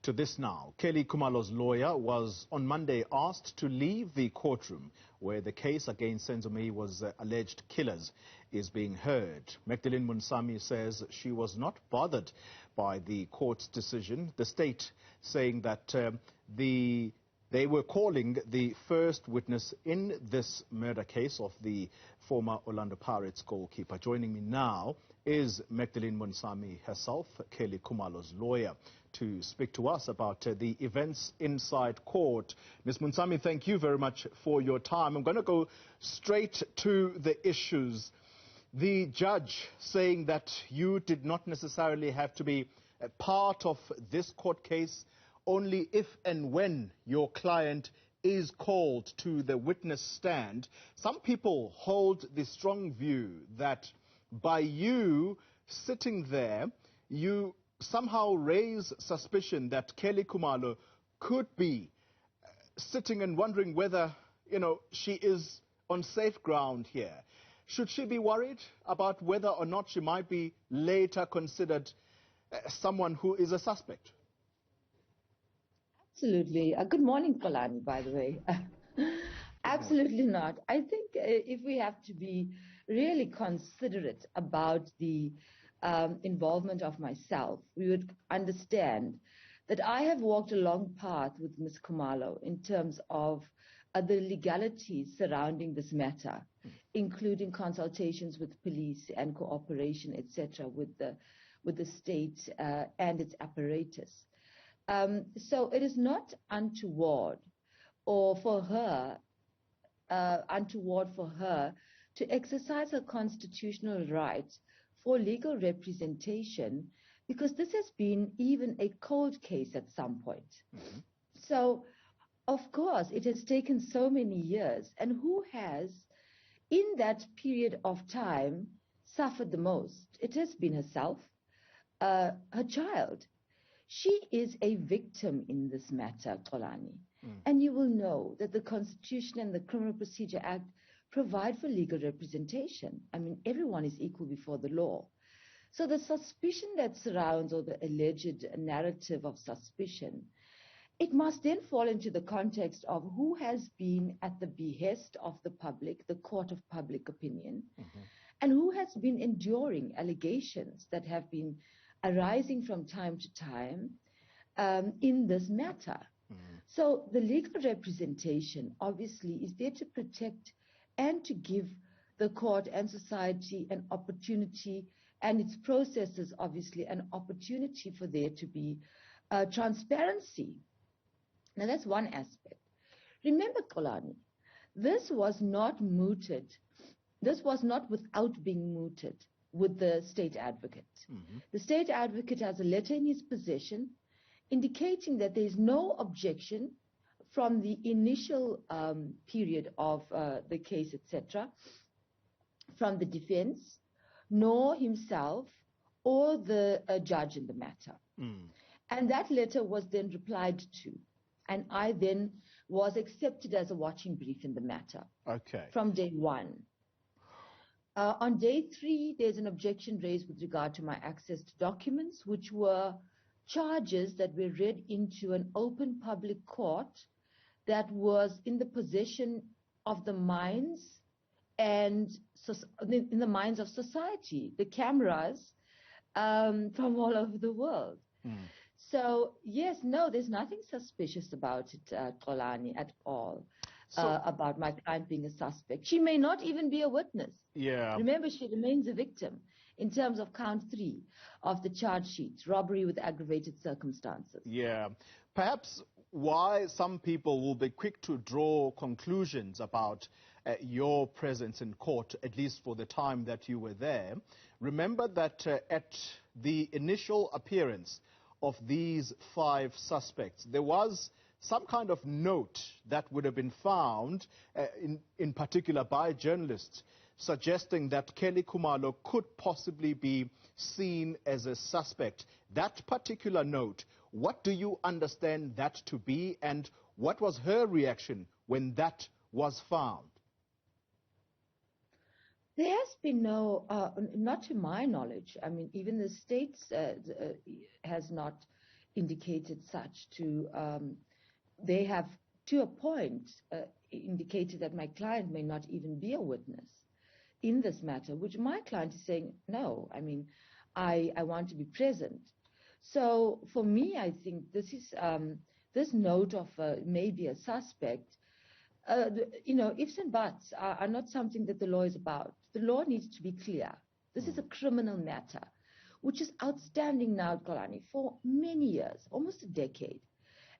To this now, Kelly Khumalo's lawyer was on Monday asked to leave the courtroom where the case against Senzo Meyiwa's alleged killers is being heard. Magdalene Moonsamy says she was not bothered by the court's decision, the state saying that they were calling the first witness in this murder case of the former Orlando Pirates goalkeeper. Joining me now is Magdalene Moonsamy herself, Kelly Khumalo's lawyer, to speak to us about the events inside court. Ms. Moonsamy, thank you very much for your time. I'm going to go straight to the issues. The judge saying that you did not necessarily have to be a part of this court case, only if and when your client is called to the witness stand. Some people hold the strong view that by you sitting there, you somehow raise suspicion that Kelly Khumalo could be sitting and wondering whether, she is on safe ground here. Should she be worried about whether or not she might be later considered someone who is a suspect? Absolutely. Good morning, Polani, by the way. Absolutely not. I think if we have to be really considerate about the involvement of myself, we would understand that I have walked a long path with Ms. Khumalo in terms of the legalities surrounding this matter, including consultations with police and cooperation, etc., with the state and its apparatus. So it is not untoward for her to exercise her constitutional right for legal representation, because this has been even a cold case at some point. Mm-hmm. So, of course, it has taken so many years, and who has, in that period of time, suffered the most? It has been herself, her child. She is a victim in this matter, Xolani. And you will know that the Constitution and the Criminal Procedure Act provide for legal representation. I mean, everyone is equal before the law. So the suspicion that surrounds, or the alleged narrative of suspicion, it must then fall into the context of who has been at the behest of the public, the court of public opinion, and who has been enduring allegations that have been arising from time to time in this matter. So the legal representation obviously is there to protect and to give the court and society an opportunity, and its processes obviously an opportunity for there to be transparency. Now that's one aspect. Remember, Xolani, this was not mooted. This was not without being mooted with the state advocate. The state advocate has a letter in his possession indicating that there is no objection from the initial period of the case, etc., from the defense, nor himself or the judge in the matter. And that letter was then replied to, and I then was accepted as a watching brief in the matter from day one. On day 3, there's an objection raised with regard to my access to documents, which were charges that were read into an open public court that was in the possession of the minds and in the minds of society, the cameras from all over the world. So, yes, no, there's nothing suspicious about it, Xolani, at all. About my client being a suspect. She may not even be a witness. Yeah. Remember, she remains a victim in terms of count 3 of the charge sheets, robbery with aggravated circumstances. Yeah. Perhaps why some people will be quick to draw conclusions about your presence in court, at least for the time that you were there. Remember that at the initial appearance of these 5 suspects, there was some kind of note that would have been found, in particular by journalists, suggesting that Kelly Khumalo could possibly be seen as a suspect. That particular note, what do you understand that to be, and what was her reaction when that was found? There has been no, not to my knowledge. I mean, even the state has not indicated such to, they have to a point indicated that my client may not even be a witness in this matter, which my client is saying, no, I mean, I want to be present. So for me, I think this is, this note of maybe a suspect, ifs and buts are not something that the law is about. The law needs to be clear. This is a criminal matter, which is outstanding now, Xolani, for many years, almost a decade.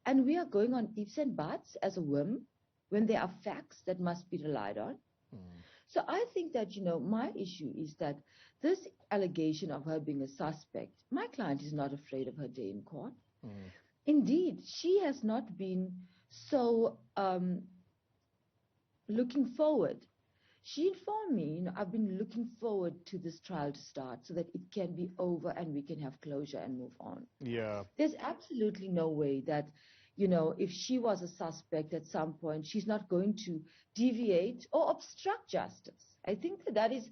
And we are going on ifs and buts as a whim when there are facts that must be relied on. So I think that, my issue is that this allegation of her being a suspect, my client is not afraid of her day in court. Indeed, she has not been so looking forward. She informed me, I've been looking forward to this trial to start so that it can be over and we can have closure and move on. Yeah. There's absolutely no way that, if she was a suspect at some point, she's not going to deviate or obstruct justice. I think that is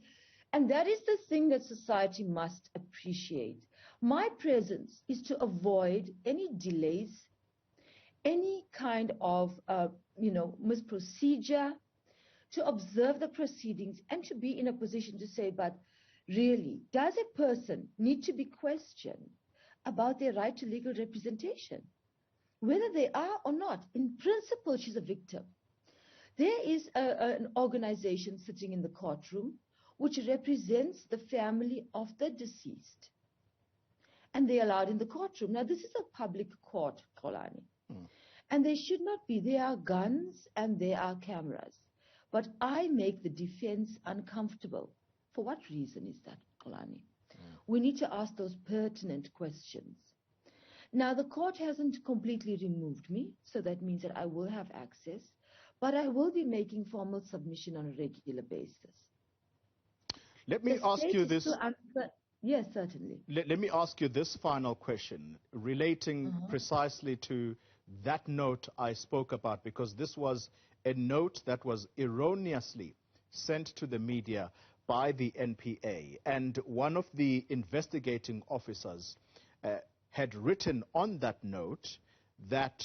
the thing that society must appreciate. My presence is to avoid any delays, any kind of, misprocedure, to observe the proceedings and to be in a position to say, but really, does a person need to be questioned about their right to legal representation? Whether they are or not, in principle, she's a victim. There is an organization sitting in the courtroom which represents the family of the deceased. And they are allowed in the courtroom. Now, this is a public court, Xolani. And they should not be. There are guns and there are cameras. But I make the defense uncomfortable. For what reason is that, Xolani? We need to ask those pertinent questions. Now, the court hasn't completely removed me, so that means that I will have access, but I will be making formal submission on a regular basis. Let me ask you this. Yes, certainly. Let me ask you this final question relating precisely to that note I spoke about, because this was a note that was erroneously sent to the media by the NPA. And one of the investigating officers had written on that note that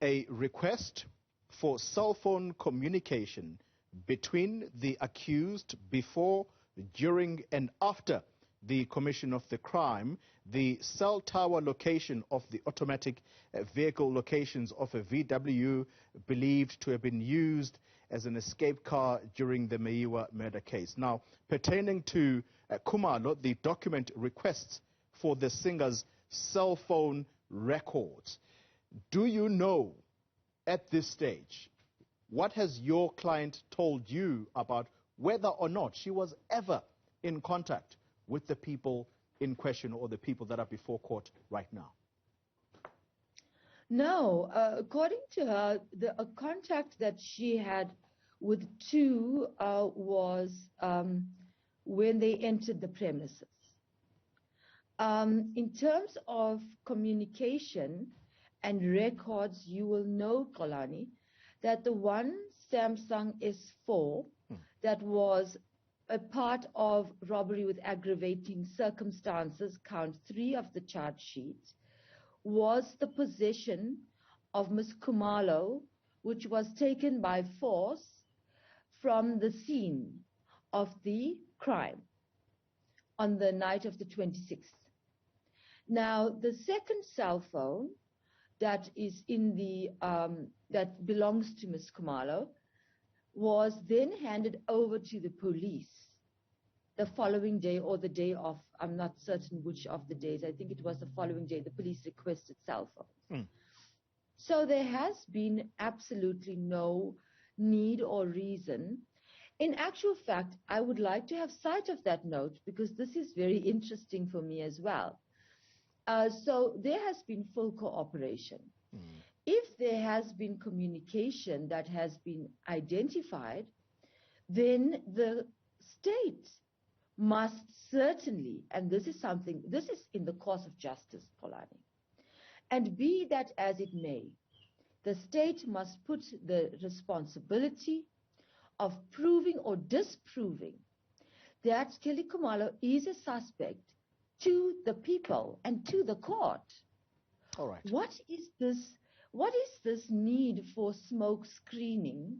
a request for cell phone communication between the accused before, during, and after the commission of the crime, the cell tower location of the automatic vehicle locations of a VW believed to have been used as an escape car during the Meyiwa murder case. Now, pertaining to Khumalo, the document requests for the singer's cell phone records. Do you know at this stage, what has your client told you about whether or not she was ever in contact with the people in question or the people that are before court right now? No. According to her, the contact that she had with two was when they entered the premises. In terms of communication and records, you will know, Xolani, that the one Samsung S4 that was a part of robbery with aggravating circumstances, count 3 of the charge sheet, was the possession of Ms. Khumalo, which was taken by force from the scene of the crime on the night of the 26th. Now, the second cell phone that is in the that belongs to Ms. Khumalo was then handed over to the police the following day, or the day of, I'm not certain which of the days, I think it was the following day, the police requested cell phones. So there has been absolutely no need or reason. In actual fact, I would like to have sight of that note, because this is very interesting for me as well. So there has been full cooperation. If there has been communication that has been identified, then the state must certainly, and this is in the course of justice, Xolani, and be that as it may, the state must put the responsibility of proving or disproving that Kelly Khumalo is a suspect to the people and to the court. All right. What is this need for smoke screening,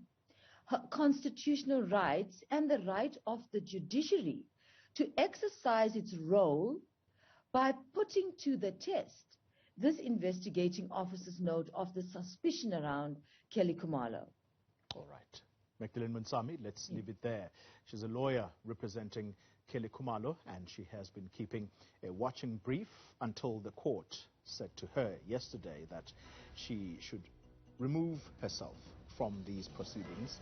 constitutional rights, and the right of the judiciary to exercise its role by putting to the test this investigating officer's note of the suspicion around Kelly Khumalo? All right. Magdalene Moonsamy, let's leave it there. She's a lawyer representing Kelly Khumalo, and she has been keeping a watching brief until the court said to her yesterday that she should remove herself from these proceedings.